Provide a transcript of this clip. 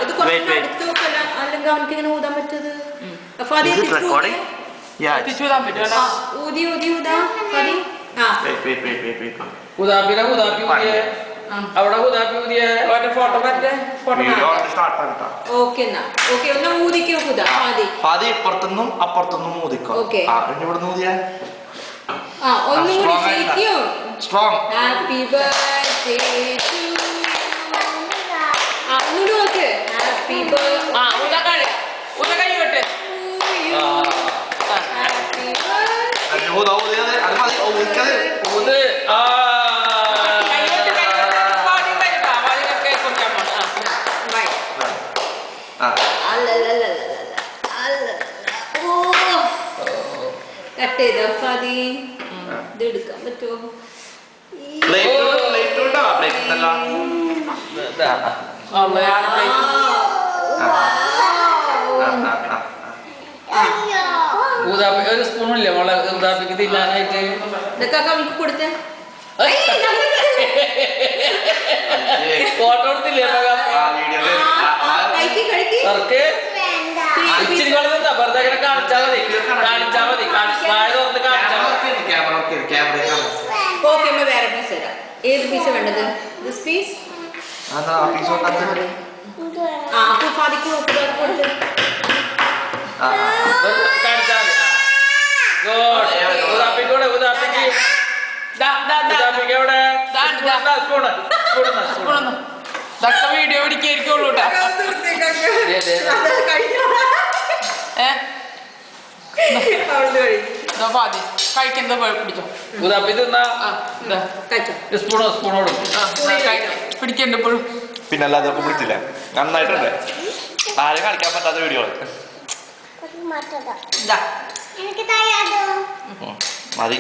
ഇത് കുറച്ച് അടുത്ത് വെക്കല അല്ലെങ്കിൽ അവനക്ക് ഇങ്ങനെ ഊതാൻ പറ്റത് ഊതി ഊതി ഊതാ അവിടെ ഫോട്ടോ ഓക്കെ എന്നാ ഓക്കെ ഒന്ന് ഊതിക്കോ ഫാദി ഇപ്പുറത്തുനിന്നും അപ്പുറത്തുനിന്നും ഊതിക്കോ ഇവിടുന്ന് ഊതിയ ഒന്നും കൂടി ശരിക്കോ സ്ട്രോങ് ഹാപ്പി ബർത്ത്ഡേ ടു ഒന്നുകൂടി നോക്ക് ഹാപ്പി ബർത്ത്ഡേ കട്ട് ചെയ്തോ ഫാദി ഇത് എടുക്കാൻ പറ്റുമോ ഒരു സ്പൂണില്ലേ മോളെ ഊതാപ്പിക്ക് തിന്നാനായിട്ട് ഇതൊക്കെ അവൾക്ക് കൊടുത്തേ ഫോട്ടോ എടുത്തില്ലേ ഇച്ചിരി കളഞ്ഞാ വെറുതെ ഇങ്ങനെ കാണിച്ചാൽ മതി വായ തുറന്ന് കാണിച്ചാൽ ഓക്കെ അമ്മ വേറെ പീസ് തരാം ഏത് പീസ് വേണ്ടത് ദിസ് പീസ് അപ്പൊ ഫാദിക്ക് കൊടുത്ത് കാണിച്ചാൽ മതി ഉദാപ്പിക്ക് എവിടെ ഇതൊക്കെ വീഡിയോ പിടിക്കായിരിക്കുള്ളൂ കഴിക്കുന്നത് പിടിച്ചോ ഉദാപ്പി തിന്നാ സ്പൂണോട് പിടിക്കണ്ട ഇപ്പോഴും പിന്നെ അല്ലാതെ പിടിച്ചില്ല നന്നായിട്ടുണ്ട് ആരും കളിക്കാൻ പറ്റാത്ത വീഡിയോകൾ മതി